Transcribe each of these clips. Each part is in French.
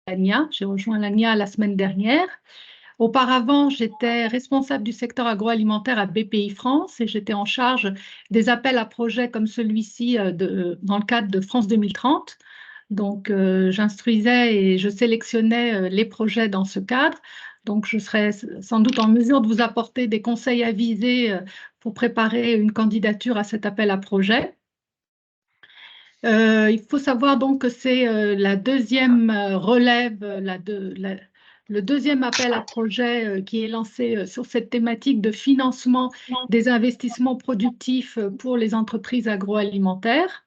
l'ANIA. J'ai rejoint l'ANIA la semaine dernière. Auparavant, j'étais responsable du secteur agroalimentaire à BPI France et j'étais en charge des appels à projets comme celui-ci dans le cadre de France 2030. Donc, j'instruisais et je sélectionnais les projets dans ce cadre. Donc, je serai sans doute en mesure de vous apporter des conseils avisés pour préparer une candidature à cet appel à projet. Il faut savoir donc que c'est la deuxième relève, le deuxième appel à projet qui est lancé sur cette thématique de financement des investissements productifs pour les entreprises agroalimentaires.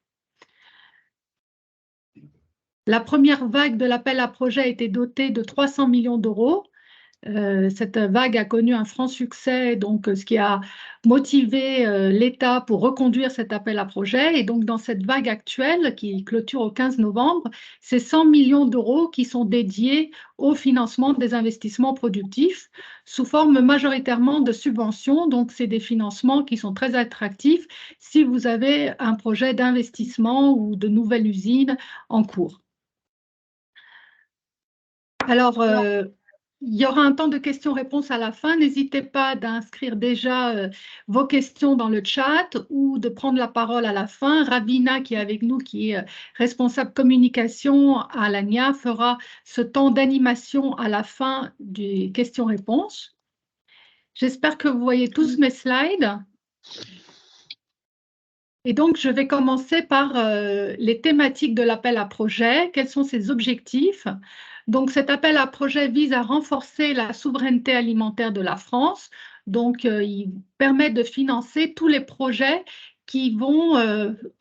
La première vague de l'appel à projet a été dotée de 300 millions d'euros. Cette vague a connu un franc succès, donc ce qui a motivé l'État pour reconduire cet appel à projet. Et donc dans cette vague actuelle qui clôture au 15 novembre, c'est 100 millions d'euros qui sont dédiés au financement des investissements productifs sous forme majoritairement de subventions. Donc c'est des financements qui sont très attractifs si vous avez un projet d'investissement ou de nouvelle usine en cours. Alors, il y aura un temps de questions-réponses à la fin. N'hésitez pas d'inscrire déjà vos questions dans le chat ou de prendre la parole à la fin. Ravina, qui est avec nous, qui est responsable communication à l'ANIA, fera ce temps d'animation à la fin des questions-réponses. J'espère que vous voyez tous mes slides. Et donc, je vais commencer par les thématiques de l'appel à projet. Quels sont ses objectifs? Donc, cet appel à projet vise à renforcer la souveraineté alimentaire de la France. Donc, il permet de financer tous les projets qui vont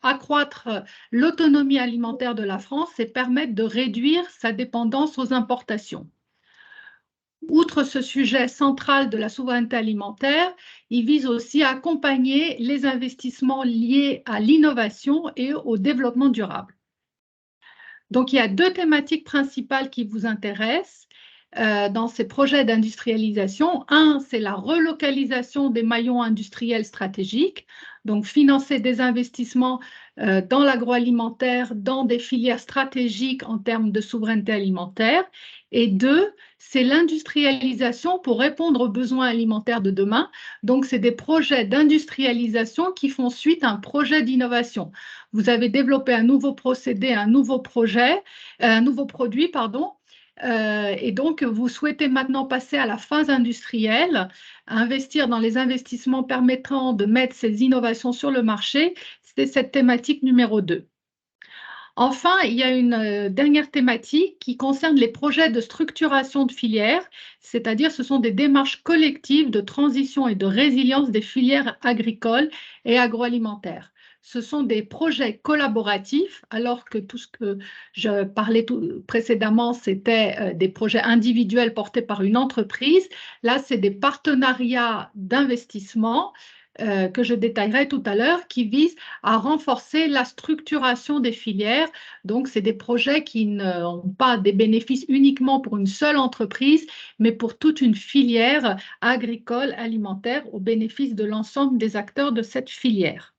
accroître l'autonomie alimentaire de la France et permettre de réduire sa dépendance aux importations. Outre ce sujet central de la souveraineté alimentaire, il vise aussi à accompagner les investissements liés à l'innovation et au développement durable. Donc, il y a deux thématiques principales qui vous intéressent dans ces projets d'industrialisation. Un, c'est la relocalisation des maillons industriels stratégiques, donc financer des investissements dans l'agroalimentaire, dans des filières stratégiques en termes de souveraineté alimentaire. Et deux, c'est l'industrialisation pour répondre aux besoins alimentaires de demain. Donc, c'est des projets d'industrialisation qui font suite à un projet d'innovation. Vous avez développé un nouveau procédé, un nouveau projet, un nouveau produit, pardon, et donc vous souhaitez maintenant passer à la phase industrielle, investir dans les investissements permettant de mettre ces innovations sur le marché. C'est cette thématique numéro 2. Enfin, il y a une dernière thématique qui concerne les projets de structuration de filières, c'est-à-dire ce sont des démarches collectives de transition et de résilience des filières agricoles et agroalimentaires. Ce sont des projets collaboratifs, alors que tout ce que je parlais précédemment, c'était des projets individuels portés par une entreprise. Là, c'est des partenariats d'investissement que je détaillerai tout à l'heure, qui visent à renforcer la structuration des filières. Donc, c'est des projets qui n'ont pas des bénéfices uniquement pour une seule entreprise, mais pour toute une filière agricole, alimentaire, au bénéfice de l'ensemble des acteurs de cette filière.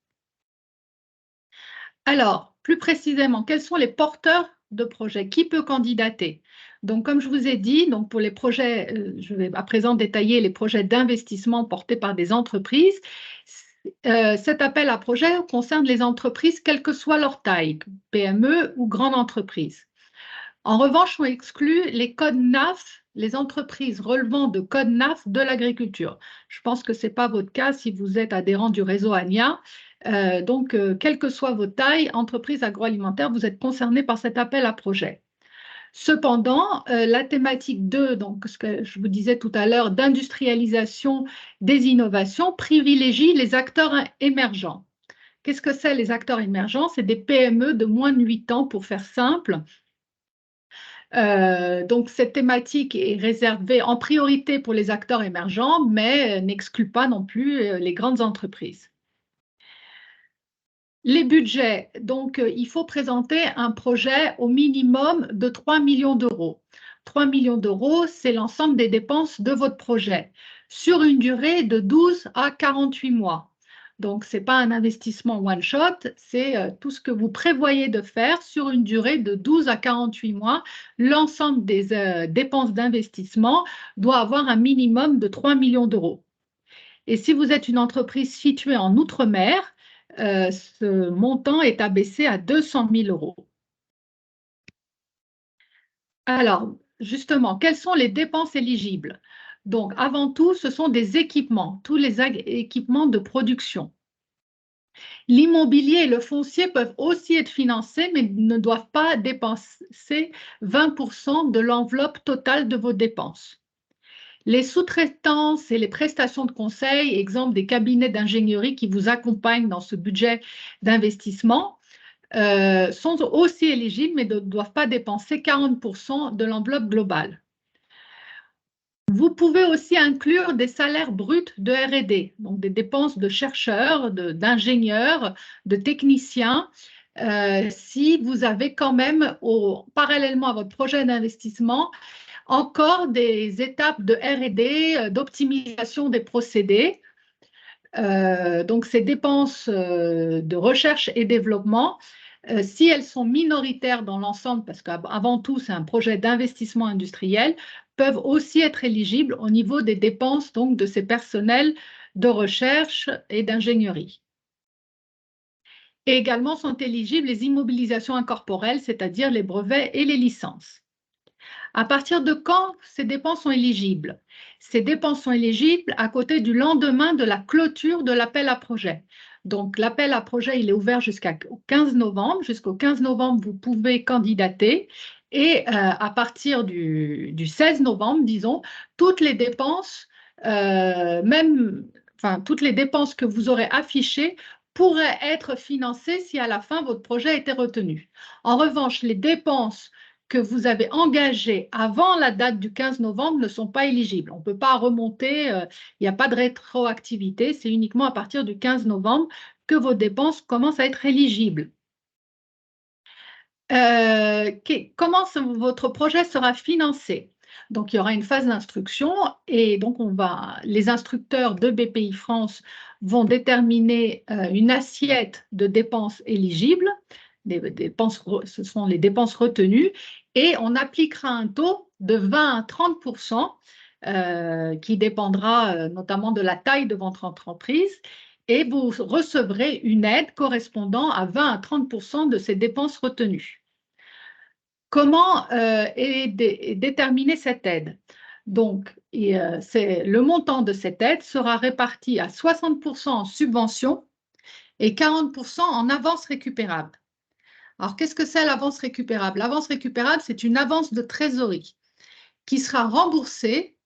Alors, plus précisément, quels sont les porteurs de projets? Qui peut candidater? Donc, comme je vous ai dit, donc pour les projets, je vais à présent détailler les projets d'investissement portés par des entreprises. Cet appel à projet concerne les entreprises, quelle que soit leur taille, PME ou grande entreprise. En revanche, on exclut les codes NAF, les entreprises relevant de codes NAF de l'agriculture. Je pense que ce n'est pas votre cas si vous êtes adhérent du réseau ANIA. Donc, quelle que soit votre taille, entreprise agroalimentaire, vous êtes concerné par cet appel à projet. Cependant, la thématique 2, donc ce que je vous disais tout à l'heure, d'industrialisation des innovations, privilégie les acteurs émergents. Qu'est-ce que c'est les acteurs émergents? C'est des PME de moins de 8 ans, pour faire simple. Donc, cette thématique est réservée en priorité pour les acteurs émergents, mais n'exclut pas non plus les grandes entreprises. Les budgets, donc il faut présenter un projet au minimum de 3 millions d'euros. 3 millions d'euros, c'est l'ensemble des dépenses de votre projet sur une durée de 12 à 48 mois. Donc, ce n'est pas un investissement one-shot, c'est tout ce que vous prévoyez de faire sur une durée de 12 à 48 mois. L'ensemble des dépenses d'investissement doit avoir un minimum de 3 millions d'euros. Et si vous êtes une entreprise située en Outre-mer, ce montant est abaissé à 200 000 euros. Alors, justement, quelles sont les dépenses éligibles? Donc, avant tout, ce sont des équipements, tous les équipements de production. L'immobilier et le foncier peuvent aussi être financés, mais ne doivent pas dépenser 20% de l'enveloppe totale de vos dépenses. Les sous-traitances et les prestations de conseil, exemple des cabinets d'ingénierie qui vous accompagnent dans ce budget d'investissement, sont aussi éligibles, mais ne doivent pas dépenser 40% de l'enveloppe globale. Vous pouvez aussi inclure des salaires bruts de R&D, donc des dépenses de chercheurs, d'ingénieurs, de techniciens, si vous avez quand même, parallèlement à votre projet d'investissement, encore des étapes de R&D, d'optimisation des procédés. Donc, ces dépenses de recherche et développement, si elles sont minoritaires dans l'ensemble, parce qu'avant tout, c'est un projet d'investissement industriel, peuvent aussi être éligibles au niveau des dépenses donc, de ces personnels de recherche et d'ingénierie. Et également sont éligibles les immobilisations incorporelles, c'est-à-dire les brevets et les licences. À partir de quand ces dépenses sont éligibles? Ces dépenses sont éligibles à côté du lendemain de la clôture de l'appel à projet. Donc, l'appel à projet, il est ouvert jusqu'au 15 novembre. Jusqu'au 15 novembre, vous pouvez candidater. Et à partir du 16 novembre, disons, toutes les dépenses, toutes les dépenses que vous aurez affichées pourraient être financées si à la fin, votre projet était retenu. En revanche, les dépenses que vous avez engagées avant la date du 15 novembre ne sont pas éligibles. On ne peut pas remonter, il n'y a pas de rétroactivité, c'est uniquement à partir du 15 novembre que vos dépenses commencent à être éligibles. Comment votre projet sera financé? Donc, il y aura une phase d'instruction et donc les instructeurs de BPI France vont déterminer une assiette de dépenses éligibles. Ce sont les dépenses retenues et on appliquera un taux de 20 à 30% qui dépendra notamment de la taille de votre entreprise et vous recevrez une aide correspondant à 20 à 30% de ces dépenses retenues. Comment est déterminée cette aide? Donc, le montant de cette aide sera réparti à 60% en subvention et 40% en avance récupérable. Alors, qu'est-ce que c'est l'avance récupérable? L'avance récupérable, c'est une avance de trésorerie qui sera remboursée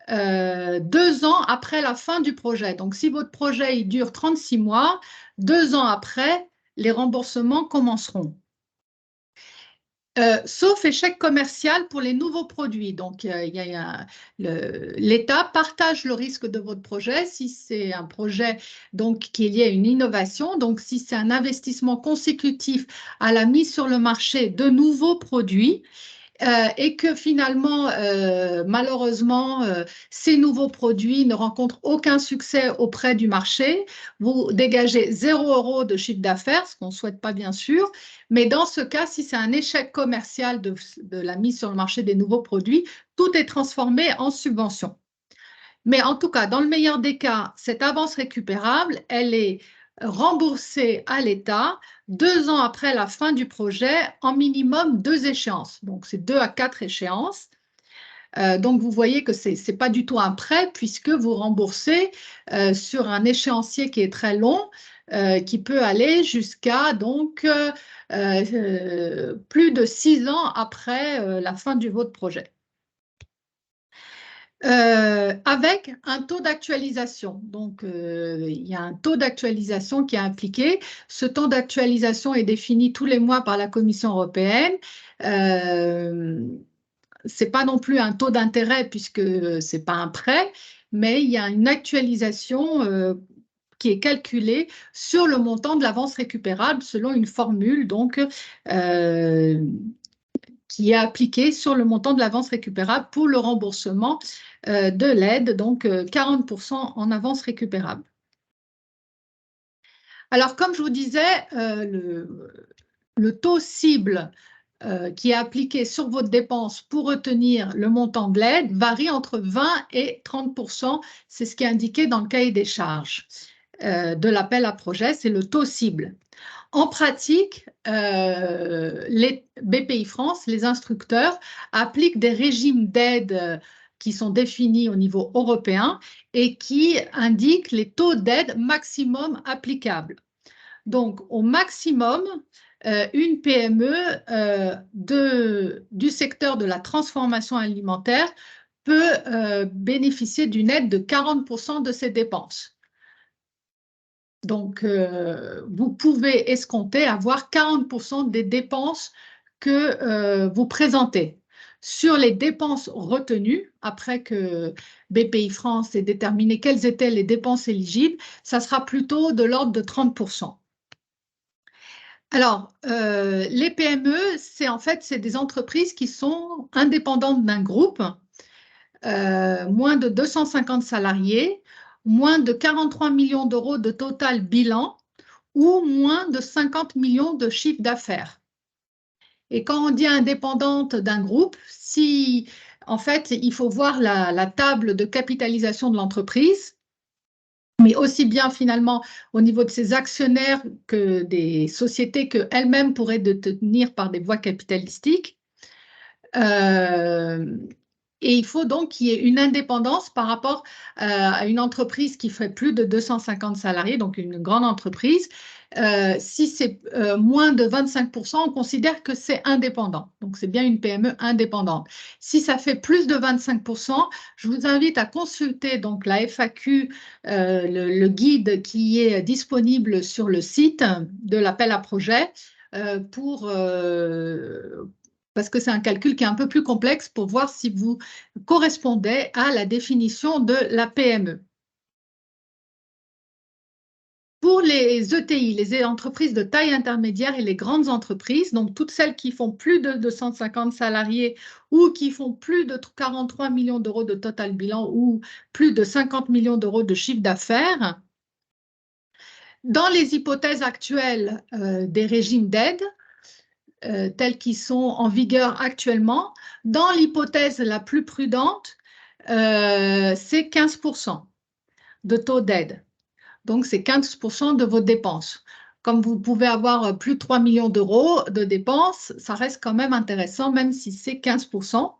2 ans après la fin du projet. Donc, si votre projet il dure 36 mois, 2 ans après, les remboursements commenceront. Sauf échec commercial pour les nouveaux produits. Donc, l'État partage le risque de votre projet si c'est un projet donc, qui est lié à une innovation. Donc, si c'est un investissement consécutif à la mise sur le marché de nouveaux produits, et que finalement, malheureusement, ces nouveaux produits ne rencontrent aucun succès auprès du marché. Vous dégagez 0 € de chiffre d'affaires, ce qu'on ne souhaite pas bien sûr. Mais dans ce cas, si c'est un échec commercial de la mise sur le marché des nouveaux produits, tout est transformé en subvention. Mais en tout cas, dans le meilleur des cas, cette avance récupérable, elle est remboursée à l'État 2 ans après la fin du projet en minimum 2 échéances. Donc, c'est 2 à 4 échéances. Donc, vous voyez que ce n'est pas du tout un prêt puisque vous remboursez sur un échéancier qui est très long, qui peut aller jusqu'à donc plus de 6 ans après la fin de votre projet. Avec un taux d'actualisation. Donc, il y a un taux d'actualisation qui est impliqué. Ce taux d'actualisation est défini tous les mois par la Commission européenne. Ce n'est pas non plus un taux d'intérêt puisque ce n'est pas un prêt, mais il y a une actualisation qui est calculée sur le montant de l'avance récupérable selon une formule donc, qui est appliquée sur le montant de l'avance récupérable pour le remboursement de l'aide, donc 40% en avance récupérable. Alors, comme je vous disais, le taux cible qui est appliqué sur votre dépense pour retenir le montant de l'aide varie entre 20 et 30%. C'est ce qui est indiqué dans le cahier des charges de l'appel à projet, c'est le taux cible. En pratique, les BPI France, les instructeurs, appliquent des régimes d'aide qui sont définis au niveau européen et qui indiquent les taux d'aide maximum applicables. Donc, au maximum, une PME du secteur de la transformation alimentaire peut bénéficier d'une aide de 40% de ses dépenses. Donc, vous pouvez escompter avoir 40% des dépenses que vous présentez. Sur les dépenses retenues, après que BPI France ait déterminé quelles étaient les dépenses éligibles, ça sera plutôt de l'ordre de 30%. Alors, les PME, c'est des entreprises qui sont indépendantes d'un groupe, moins de 250 salariés, moins de 43 millions d'euros de total bilan ou moins de 50 millions de chiffre d'affaires. Et quand on dit indépendante d'un groupe, en fait, il faut voir la table de capitalisation de l'entreprise, mais aussi bien finalement au niveau de ses actionnaires que des sociétés qu'elles-mêmes pourraient détenir par des voies capitalistiques. Et il faut donc qu'il y ait une indépendance par rapport à une entreprise qui fait plus de 250 salariés, donc une grande entreprise. Si c'est moins de 25%, on considère que c'est indépendant. Donc, c'est bien une PME indépendante. Si ça fait plus de 25%, je vous invite à consulter donc la FAQ, le guide qui est disponible sur le site de l'appel à projet parce que c'est un calcul qui est un peu plus complexe pour voir si vous correspondez à la définition de la PME. Pour les ETI, les entreprises de taille intermédiaire et les grandes entreprises, donc toutes celles qui font plus de 250 salariés ou qui font plus de 43 millions d'euros de total bilan ou plus de 50 millions d'euros de chiffre d'affaires, dans les hypothèses actuelles des régimes d'aide, tels qu'ils sont en vigueur actuellement, dans l'hypothèse la plus prudente, c'est 15% de taux d'aide. Donc, c'est 15% de vos dépenses. Comme vous pouvez avoir plus de 3 millions d'euros de dépenses, ça reste quand même intéressant, même si c'est 15%,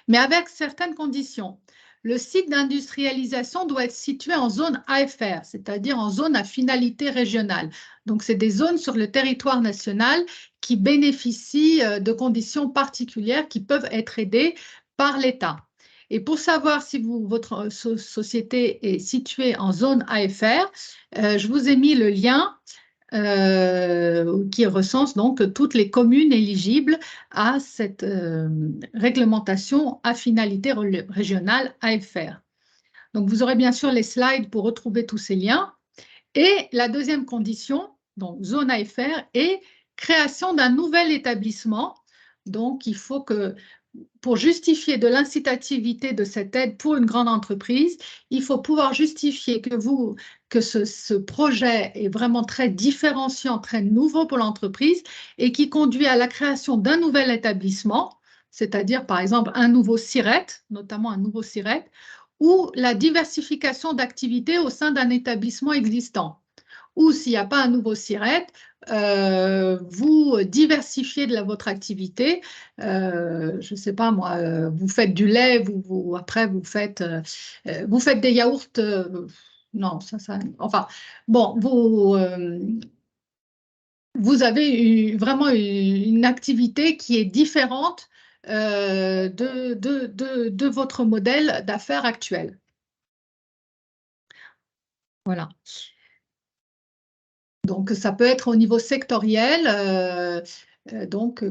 mais avec certaines conditions. Le site d'industrialisation doit être situé en zone AFR, c'est-à-dire en zone à finalité régionale. Donc, c'est des zones sur le territoire national qui bénéficient de conditions particulières qui peuvent être aidées par l'État. Et pour savoir si votre société est située en zone AFR, je vous ai mis le lien qui recense donc toutes les communes éligibles à cette réglementation à finalité régionale AFR. Donc, vous aurez bien sûr les slides pour retrouver tous ces liens. Et la deuxième condition, donc zone AFR, est création d'un nouvel établissement. Donc, il faut que, pour justifier de l'incitativité de cette aide pour une grande entreprise, il faut pouvoir justifier que ce projet est vraiment très différenciant, très nouveau pour l'entreprise et qui conduit à la création d'un nouvel établissement, c'est-à-dire par exemple un nouveau SIRET, notamment un nouveau SIRET, ou la diversification d'activités au sein d'un établissement existant. Ou s'il n'y a pas un nouveau SIRET, vous diversifiez votre activité. Je ne sais pas moi, vous faites du lait, après vous faites des yaourts. Non, enfin, bon, vous avez vraiment une activité qui est différente de votre modèle d'affaires actuel. Voilà. Donc, ça peut être au niveau sectoriel. Donc,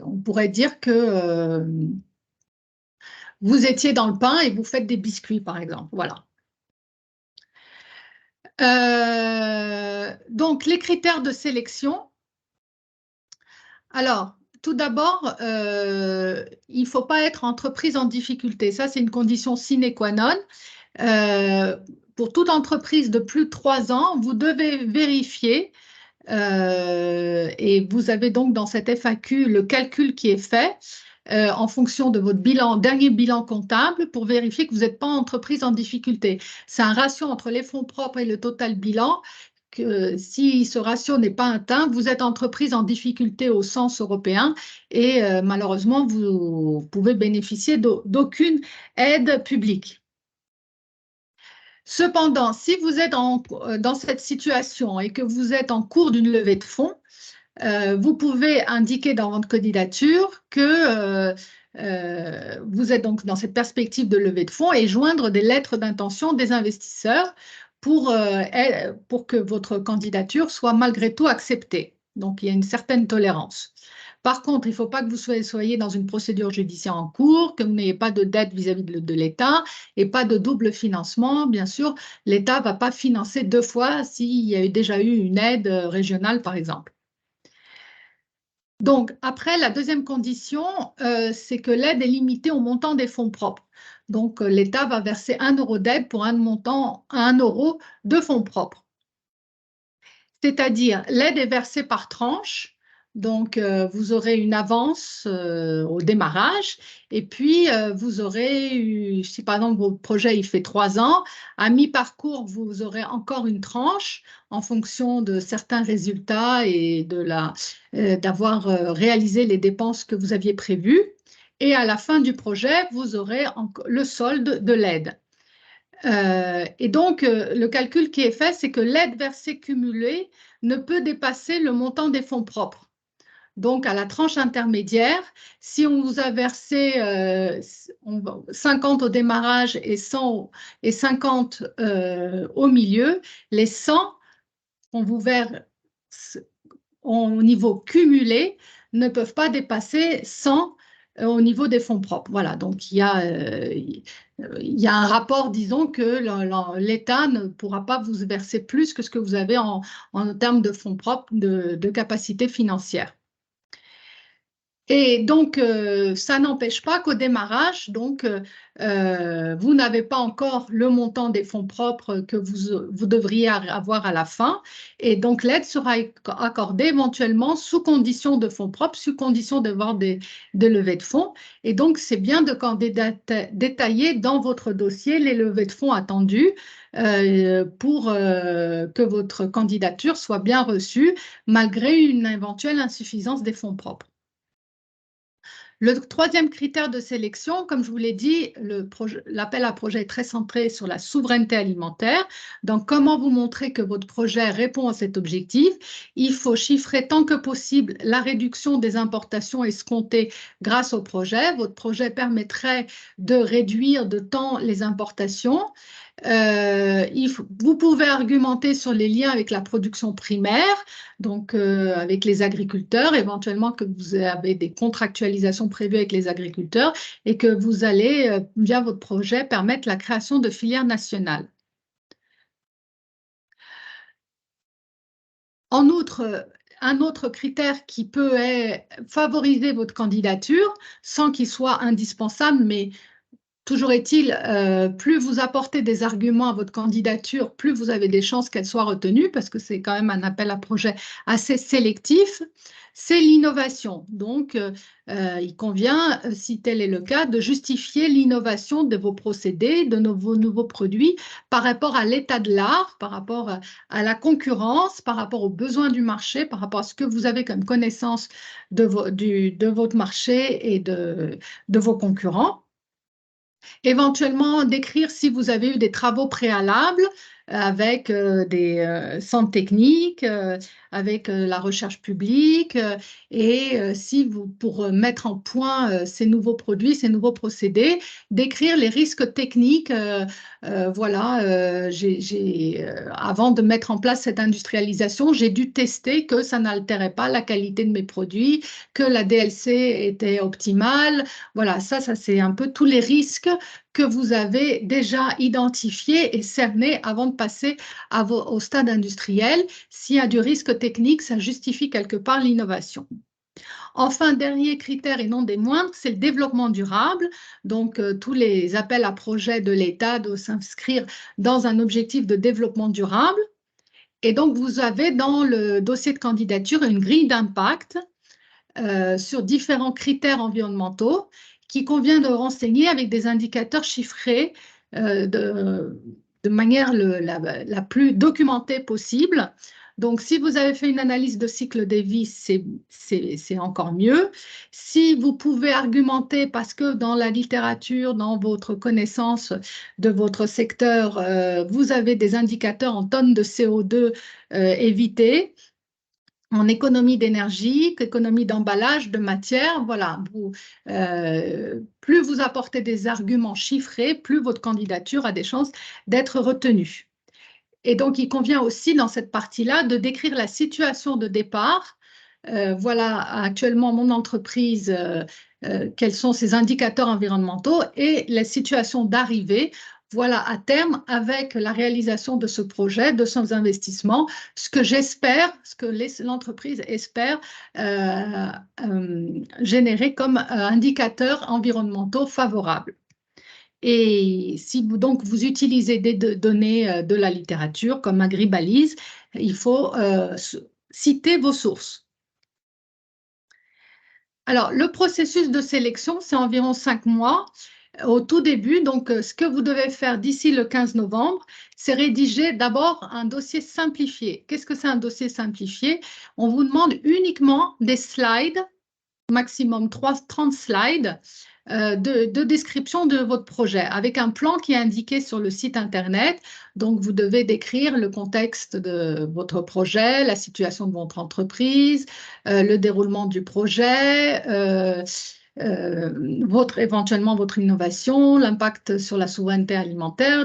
on pourrait dire que vous étiez dans le pain et vous faites des biscuits, par exemple. Voilà. Donc, les critères de sélection. Alors, tout d'abord, il ne faut pas être entreprise en difficulté. Ça, c'est une condition sine qua non. pour toute entreprise de plus de 3 ans, vous devez vérifier, et vous avez donc dans cette FAQ le calcul qui est fait en fonction de votre dernier bilan comptable pour vérifier que vous n'êtes pas entreprise en difficulté. C'est un ratio entre les fonds propres et le total bilan. Que si ce ratio n'est pas atteint, vous êtes entreprise en difficulté au sens européen et malheureusement, vous pouvez bénéficier d'aucune aide publique. Cependant, si vous êtes dans cette situation et que vous êtes en cours d'une levée de fonds, vous pouvez indiquer dans votre candidature que vous êtes donc dans cette perspective de levée de fonds et joindre des lettres d'intention des investisseurs pour que votre candidature soit malgré tout acceptée. Donc, il y a une certaine tolérance. Par contre, il ne faut pas que vous soyez dans une procédure judiciaire en cours, que vous n'ayez pas de dette vis-à-vis de l'État et pas de double financement. Bien sûr, l'État ne va pas financer 2 fois s'il y a déjà eu une aide régionale, par exemple. Donc, après, la deuxième condition, c'est que l'aide est limitée au montant des fonds propres. Donc, l'État va verser 1 euro d'aide pour un montant à 1 euro de fonds propres. C'est-à-dire, l'aide est versée par tranche. Donc, vous aurez une avance au démarrage et puis vous aurez, si par exemple votre projet il fait 3 ans, à mi-parcours, vous aurez encore une tranche en fonction de certains résultats et d'avoir réalisé les dépenses que vous aviez prévues. Et à la fin du projet, vous aurez le solde de l'aide. Et donc, le calcul qui est fait, c'est que l'aide versée cumulée ne peut dépasser le montant des fonds propres. Donc, à la tranche intermédiaire, si on vous a versé 50 au démarrage et 50 au milieu, les 100 qu'on vous verse au niveau cumulé ne peuvent pas dépasser 100 au niveau des fonds propres. Voilà, donc il y a un rapport, disons, que l'État ne pourra pas vous verser plus que ce que vous avez en termes de fonds propres, de capacité financière. Et donc, ça n'empêche pas qu'au démarrage, donc, vous n'avez pas encore le montant des fonds propres que vous devriez avoir à la fin. Et donc, l'aide sera accordée éventuellement sous condition de fonds propres, sous condition d'avoir des levées de fonds. Et donc, c'est bien de détailler dans votre dossier les levées de fonds attendues pour que votre candidature soit bien reçue malgré une éventuelle insuffisance des fonds propres. Le troisième critère de sélection, comme je vous l'ai dit, l'appel à projet est très centré sur la souveraineté alimentaire. Donc, comment vous montrer que votre projet répond à cet objectif? Il faut chiffrer tant que possible la réduction des importations escomptées grâce au projet. Votre projet permettrait de réduire de temps les importations. Vous pouvez argumenter sur les liens avec la production primaire, donc avec les agriculteurs, éventuellement que vous avez des contractualisations prévues avec les agriculteurs et que vous allez, via votre projet, permettre la création de filières nationales. En outre, un autre critère qui peut favoriser votre candidature, sans qu'il soit indispensable, mais toujours est-il, plus vous apportez des arguments à votre candidature, plus vous avez des chances qu'elle soit retenue, parce que c'est quand même un appel à projet assez sélectif, c'est l'innovation. Donc, il convient, si tel est le cas, de justifier l'innovation de vos procédés, de vos nouveaux produits par rapport à l'état de l'art, par rapport à la concurrence, par rapport aux besoins du marché, par rapport à ce que vous avez comme connaissance de votre marché et de vos concurrents. Éventuellement, décrire si vous avez eu des travaux préalables avec des centres techniques, avec la recherche publique et si vous, pour mettre en point ces nouveaux produits, ces nouveaux procédés, décrire les risques techniques. Voilà, avant de mettre en place cette industrialisation, j'ai dû tester que ça n'altérait pas la qualité de mes produits, que la DLC était optimale. Voilà, ça c'est un peu tous les risques que vous avez déjà identifiés et cernés avant de passer au stade industriel. S'il y a du risque technique, ça justifie quelque part l'innovation. Enfin, dernier critère et non des moindres, c'est le développement durable. Donc, tous les appels à projets de l'État doivent s'inscrire dans un objectif de développement durable. Et donc, vous avez dans le dossier de candidature une grille d'impact sur différents critères environnementaux qui convient de renseigner avec des indicateurs chiffrés de manière la plus documentée possible. Donc, si vous avez fait une analyse de cycle de vie, c'est encore mieux. Si vous pouvez argumenter, parce que dans la littérature, dans votre connaissance de votre secteur, vous avez des indicateurs en tonnes de CO2 évitées, en économie d'énergie, économie d'emballage, de matière, voilà. Plus vous apportez des arguments chiffrés, plus votre candidature a des chances d'être retenue. Et donc, il convient aussi dans cette partie-là de décrire la situation de départ. Voilà actuellement mon entreprise, quels sont ses indicateurs environnementaux et la situation d'arrivée. Voilà à terme, avec la réalisation de ce projet, de son investissement, ce que j'espère, ce que l'entreprise espère générer comme indicateurs environnementaux favorables. Et si vous, donc, vous utilisez des données de la littérature comme Agribalise, il faut citer vos sources. Alors, le processus de sélection, c'est environ 5 mois. Au tout début, donc, ce que vous devez faire d'ici le 15 novembre, c'est rédiger d'abord un dossier simplifié. Qu'est-ce que c'est un dossier simplifié? On vous demande uniquement des slides, maximum 30 slides, de description de votre projet, avec un plan qui est indiqué sur le site Internet. Donc, vous devez décrire le contexte de votre projet, la situation de votre entreprise, le déroulement du projet, éventuellement votre innovation, l'impact sur la souveraineté alimentaire,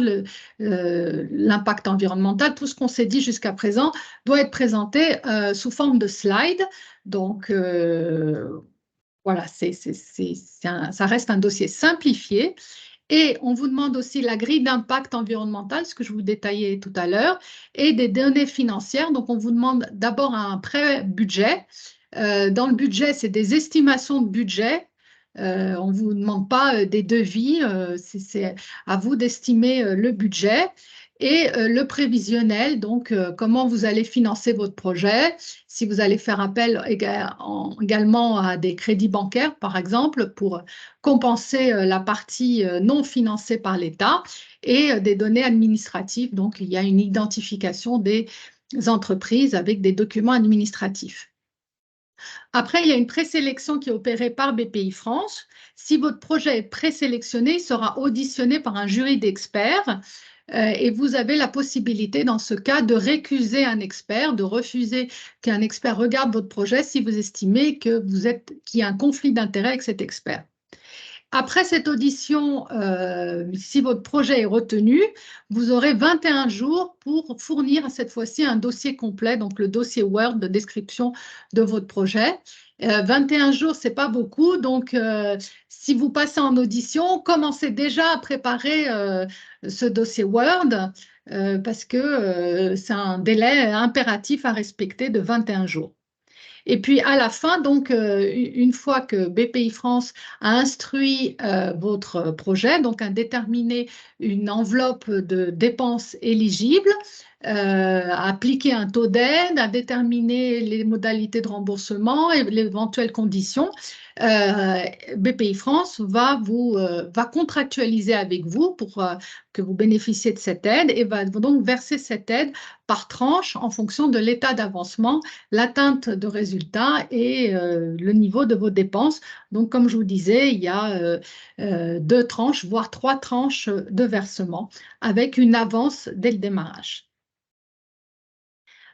l'impact environnemental. Tout ce qu'on s'est dit jusqu'à présent doit être présenté sous forme de slides. Donc, voilà, ça reste un dossier simplifié. Et on vous demande aussi la grille d'impact environnemental, ce que je vous détaillais tout à l'heure, et des données financières. Donc, on vous demande d'abord un pré-budget. Dans le budget, c'est des estimations de budget. On ne vous demande pas des devis. C'est à vous d'estimer le budget. Et le prévisionnel, donc comment vous allez financer votre projet, si vous allez faire appel également à des crédits bancaires, par exemple, pour compenser la partie non financée par l'État, et des données administratives. Donc, il y a une identification des entreprises avec des documents administratifs. Après, il y a une présélection qui est opérée par BPI France. Si votre projet est présélectionné, il sera auditionné par un jury d'experts et vous avez la possibilité, dans ce cas, de récuser un expert, de refuser qu'un expert regarde votre projet si vous estimez qu'il y a un conflit d'intérêt avec cet expert. Après cette audition, si votre projet est retenu, vous aurez 21 jours pour fournir cette fois-ci un dossier complet, donc le dossier Word de description de votre projet. 21 jours, ce n'est pas beaucoup, donc si vous passez en audition, commencez déjà à préparer ce dossier Word parce que c'est un délai impératif à respecter de 21 jours. Et puis à la fin, donc une fois que BPI France a instruit votre projet, donc a déterminé une enveloppe de dépenses éligibles, a appliqué un taux d'aide, a déterminé les modalités de remboursement et les éventuelles conditions, BPI France va contractualiser avec vous pour que vous bénéficiez de cette aide et va donc verser cette aide par tranche en fonction de l'état d'avancement, l'atteinte de résultats et le niveau de vos dépenses. Donc, comme je vous disais, il y a 2 tranches, voire 3 tranches de versement avec une avance dès le démarrage.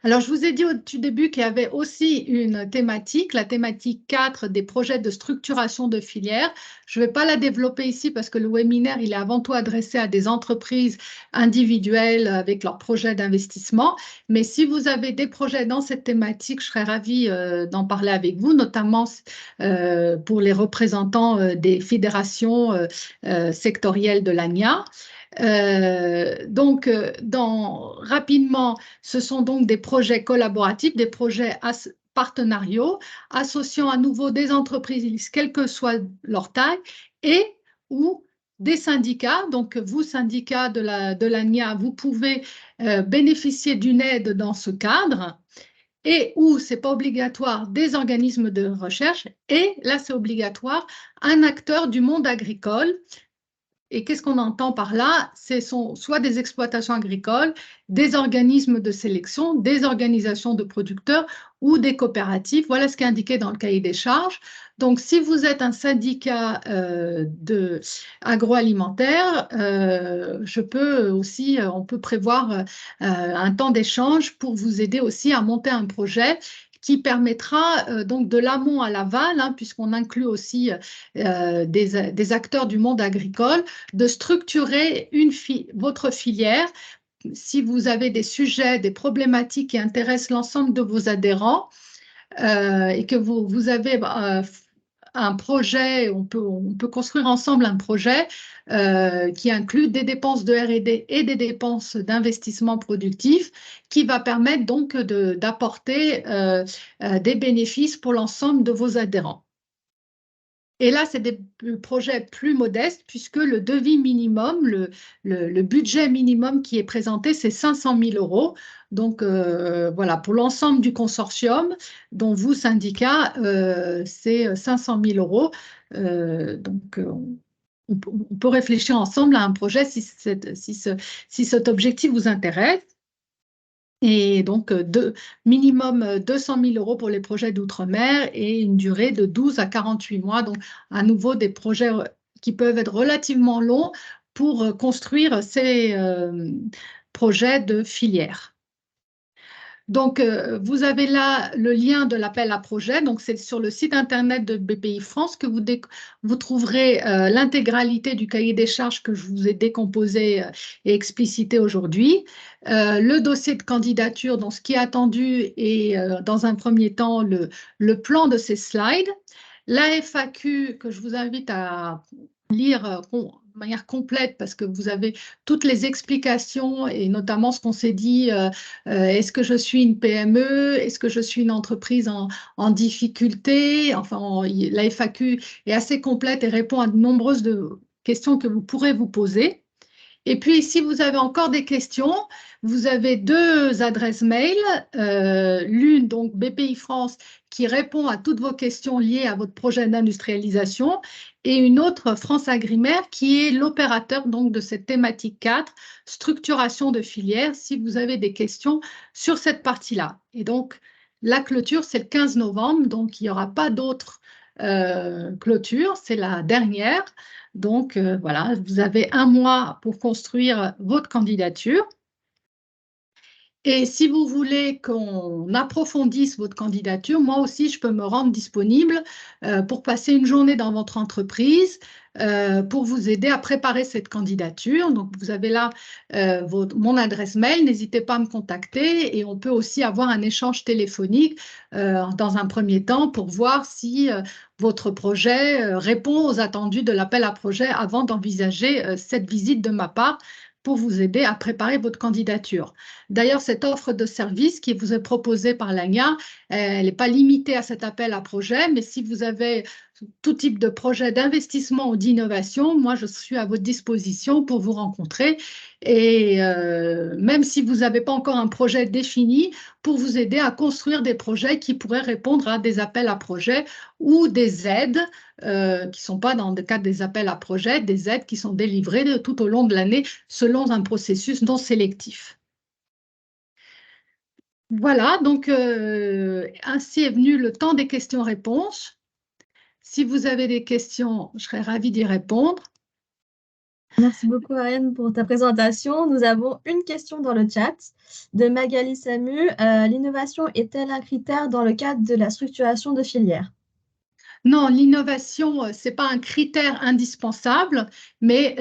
Alors, je vous ai dit au tout début qu'il y avait aussi une thématique, la thématique 4 des projets de structuration de filières. Je ne vais pas la développer ici parce que le webinaire, il est avant tout adressé à des entreprises individuelles avec leurs projets d'investissement. Mais si vous avez des projets dans cette thématique, je serais ravie d'en parler avec vous, notamment pour les représentants des fédérations sectorielles de l'ANIA. Rapidement, ce sont donc des projets collaboratifs, des projets partenariaux, associant à nouveau des entreprises, quelle que soit leur taille, et ou des syndicats. Donc, vous, syndicats de l'ANIA, vous pouvez bénéficier d'une aide dans ce cadre, et où ce n'est pas obligatoire des organismes de recherche, et là, c'est obligatoire un acteur du monde agricole. Et qu'est-ce qu'on entend par là? Ce sont soit des exploitations agricoles, des organismes de sélection, des organisations de producteurs ou des coopératives. Voilà ce qui est indiqué dans le cahier des charges. Donc, si vous êtes un syndicat agroalimentaire, on peut prévoir un temps d'échange pour vous aider aussi à monter un projet qui permettra donc de l'amont à l'aval, hein, puisqu'on inclut aussi des acteurs du monde agricole, de structurer votre filière. Si vous avez des sujets, des problématiques qui intéressent l'ensemble de vos adhérents et que vous avez un projet, on peut construire ensemble un projet qui inclut des dépenses de R&D et des dépenses d'investissement productif qui va permettre donc d'apporter des bénéfices pour l'ensemble de vos adhérents. Et là, c'est des projets plus modestes puisque le devis minimum, le budget minimum qui est présenté, c'est 500 000 €. Donc, voilà, pour l'ensemble du consortium, dont vous, syndicat, c'est 500 000 €. Donc, on peut réfléchir ensemble à un projet si cet objectif vous intéresse. Et donc, minimum 200 000 € pour les projets d'outre-mer et une durée de 12 à 48 mois. Donc, à nouveau, des projets qui peuvent être relativement longs pour construire ces projets de filière. Donc, vous avez là le lien de l'appel à projet. Donc, c'est sur le site internet de Bpifrance que vous trouverez l'intégralité du cahier des charges que je vous ai décomposé et explicité aujourd'hui. Le dossier de candidature, donc ce qui est attendu, et dans un premier temps, le plan de ces slides. La FAQ que je vous invite à lire de manière complète parce que vous avez toutes les explications et notamment ce qu'on s'est dit, est-ce que je suis une PME, est-ce que je suis une entreprise en difficulté, enfin la FAQ est assez complète et répond à de nombreuses questions que vous pourrez vous poser. Et puis, si vous avez encore des questions, vous avez deux adresses mail. L'une, donc Bpifrance, qui répond à toutes vos questions liées à votre projet d'industrialisation, et une autre, France Agrimaire, qui est l'opérateur donc de cette thématique 4, structuration de filière, si vous avez des questions sur cette partie-là. Et donc, la clôture, c'est le 15 novembre, donc il n'y aura pas d'autre clôture, c'est la dernière. Donc, voilà, vous avez un mois pour construire votre candidature. Et si vous voulez qu'on approfondisse votre candidature, moi aussi, je peux me rendre disponible pour passer une journée dans votre entreprise pour vous aider à préparer cette candidature. Donc, vous avez là mon adresse mail, n'hésitez pas à me contacter et on peut aussi avoir un échange téléphonique dans un premier temps pour voir si votre projet répond aux attendus de l'appel à projet avant d'envisager cette visite de ma part pour vous aider à préparer votre candidature. D'ailleurs, cette offre de service qui vous est proposée par l'ANIA, elle n'est pas limitée à cet appel à projet, mais si vous avez tout type de projet d'investissement ou d'innovation, moi, je suis à votre disposition pour vous rencontrer. Et même si vous n'avez pas encore un projet défini, pour vous aider à construire des projets qui pourraient répondre à des appels à projets ou des aides qui ne sont pas dans le cadre des appels à projets, des aides qui sont délivrées tout au long de l'année selon un processus non sélectif. Voilà, donc ainsi est venu le temps des questions-réponses. Si vous avez des questions, je serais ravie d'y répondre. Merci beaucoup, Ariane, pour ta présentation. Nous avons une question dans le chat de Magali Samu. L'innovation est-elle un critère dans le cadre de la structuration de filière? Non, l'innovation, ce n'est pas un critère indispensable, mais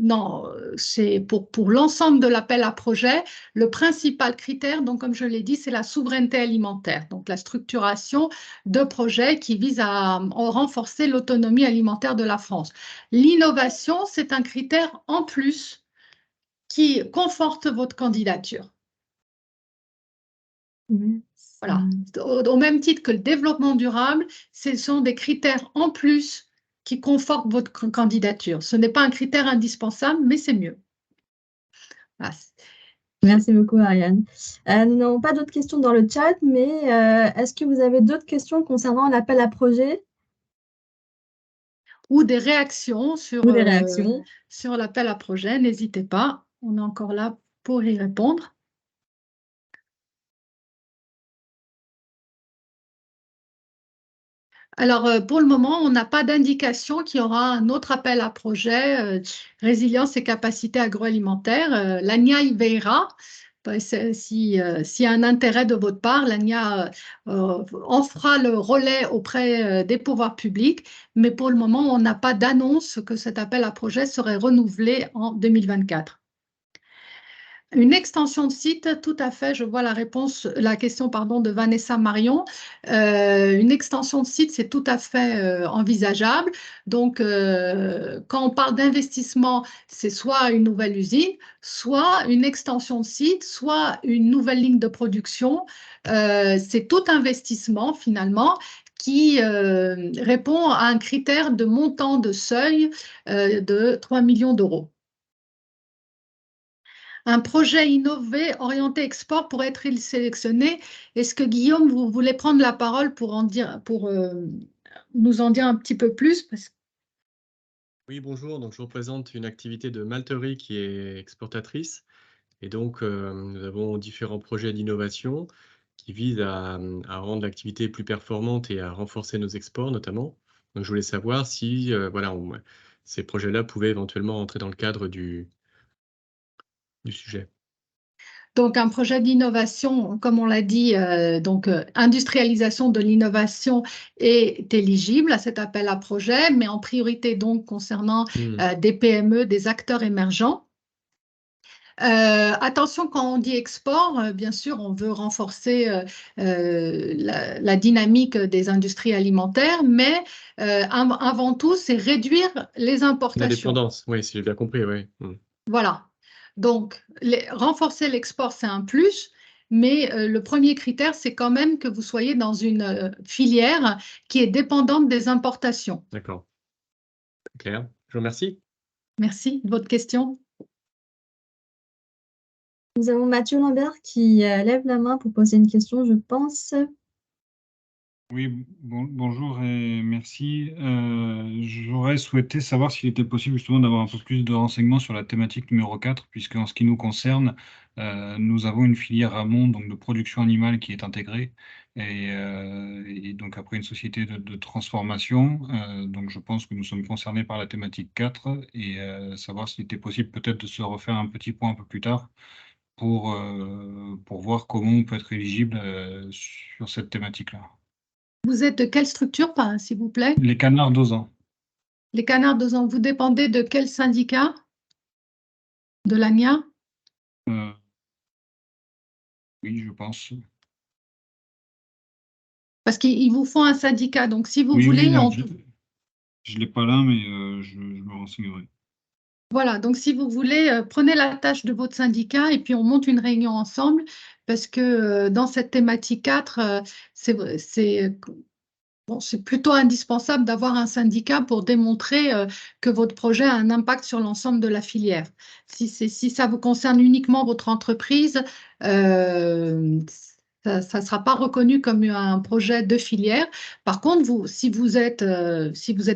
non, c'est pour l'ensemble de l'appel à projet, le principal critère, donc comme je l'ai dit, c'est la souveraineté alimentaire, donc la structuration de projets qui visent à renforcer l'autonomie alimentaire de la France. L'innovation, c'est un critère en plus qui conforte votre candidature. Voilà. Au même titre que le développement durable, ce sont des critères en plus qui confortent votre candidature. Ce n'est pas un critère indispensable, mais c'est mieux. Voilà. Merci beaucoup, Ariane. Nous n'avons pas d'autres questions dans le chat, mais est-ce que vous avez d'autres questions concernant l'appel à projet ou des réactions sur, ou des réactions? sur l'appel à projet? N'hésitez pas, on est encore là pour y répondre. Alors, pour le moment, on n'a pas d'indication qu'il y aura un autre appel à projet résilience et capacité agroalimentaire. L'ANIA y veillera. S'il y a un intérêt de votre part, l'ANIA en fera le relais auprès des pouvoirs publics, mais pour le moment, on n'a pas d'annonce que cet appel à projet serait renouvelé en 2024. Une extension de site, tout à fait, je vois la question pardon, de Vanessa Marion. Une extension de site, c'est tout à fait envisageable. Donc, quand on parle d'investissement, c'est soit une nouvelle usine, soit une extension de site, soit une nouvelle ligne de production. C'est tout investissement finalement qui répond à un critère de montant de seuil de 3 millions d'euros. Un projet innové orienté export pourrait être sélectionné. Est-ce que Guillaume, vous voulez prendre la parole pour nous en dire un petit peu plus? Oui, bonjour. Donc, je représente une activité de malterie qui est exportatrice. Et donc, nous avons différents projets d'innovation qui visent à rendre l'activité plus performante et à renforcer nos exports, notamment. Donc, je voulais savoir si voilà, ces projets-là pouvaient éventuellement entrer dans le cadre du sujet. Donc, un projet d'innovation, comme on l'a dit, industrialisation de l'innovation est éligible à cet appel à projet, mais en priorité donc concernant des PME, des acteurs émergents. Attention, quand on dit export, bien sûr, on veut renforcer la dynamique des industries alimentaires, mais avant tout, c'est réduire les importations. La dépendance, oui, si j'ai bien compris, oui. Voilà. Donc, renforcer l'export, c'est un plus, mais le premier critère, c'est quand même que vous soyez dans une filière qui est dépendante des importations. D'accord. Claire, je vous remercie. Merci. Votre question? Nous avons Mathieu Lambert qui lève la main pour poser une question, je pense. Oui, bonjour et merci. J'aurais souhaité savoir s'il était possible justement d'avoir un peu plus de renseignements sur la thématique numéro 4, puisque en ce qui nous concerne, nous avons une filière amont donc de production animale qui est intégrée, et donc après une société de transformation. Donc je pense que nous sommes concernés par la thématique 4, et savoir s'il était possible peut-être de se refaire un petit point un peu plus tard pour voir comment on peut être éligible sur cette thématique-là. Vous êtes de quelle structure, s'il vous plaît? Les canards d'Ozan. Les canards d'Ozan, vous dépendez de quel syndicat? De l'ANIA? Oui, je pense. Parce qu'ils vous font un syndicat, donc si vous Oui, voulez... je ne l'ai pas là, mais je me renseignerai. Voilà, donc si vous voulez, prenez la tâche de votre syndicat et puis on monte une réunion ensemble parce que dans cette thématique 4, c'est plutôt indispensable d'avoir un syndicat pour démontrer que votre projet a un impact sur l'ensemble de la filière. Si ça vous concerne uniquement votre entreprise, ça ne sera pas reconnu comme un projet de filière. Par contre, si vous n'êtes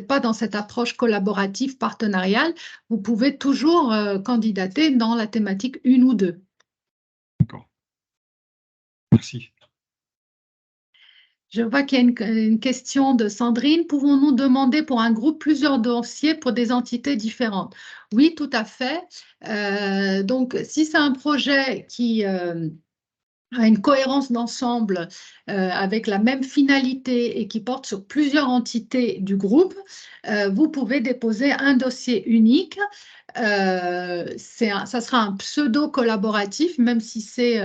pas dans cette approche collaborative, partenariale, vous pouvez toujours candidater dans la thématique 1 ou 2. D'accord. Merci. Je vois qu'il y a une question de Sandrine. Pouvons-nous demander pour un groupe plusieurs dossiers pour des entités différentes? Oui, tout à fait. Donc, si c'est un projet qui a une cohérence d'ensemble avec la même finalité et qui porte sur plusieurs entités du groupe, vous pouvez déposer un dossier unique. Ça sera un pseudo collaboratif, même si c'est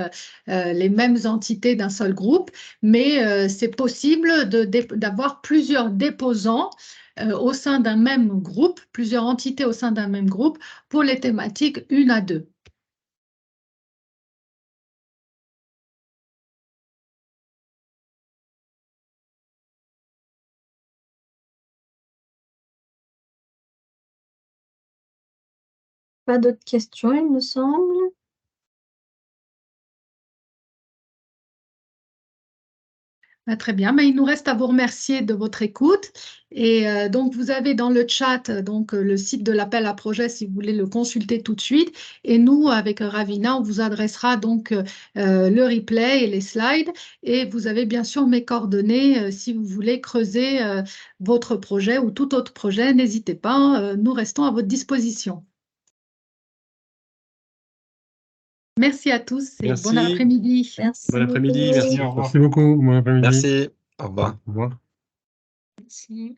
les mêmes entités d'un seul groupe, mais c'est possible d'avoir plusieurs déposants au sein d'un même groupe, plusieurs entités au sein d'un même groupe pour les thématiques 1 à 2. Pas d'autres questions, il me semble. Très bien, mais il nous reste à vous remercier de votre écoute. Et donc, vous avez dans le chat le site de l'appel à projet si vous voulez le consulter tout de suite. Et nous, avec Ravina, on vous adressera le replay et les slides. Et vous avez bien sûr mes coordonnées si vous voulez creuser votre projet ou tout autre projet. N'hésitez pas, nous restons à votre disposition. Merci à tous et bon Merci. après-midi. Merci Bon après-midi, beaucoup. merci. Au revoir. Merci beaucoup. Bon après-midi. Merci. Au revoir. Au revoir. Merci.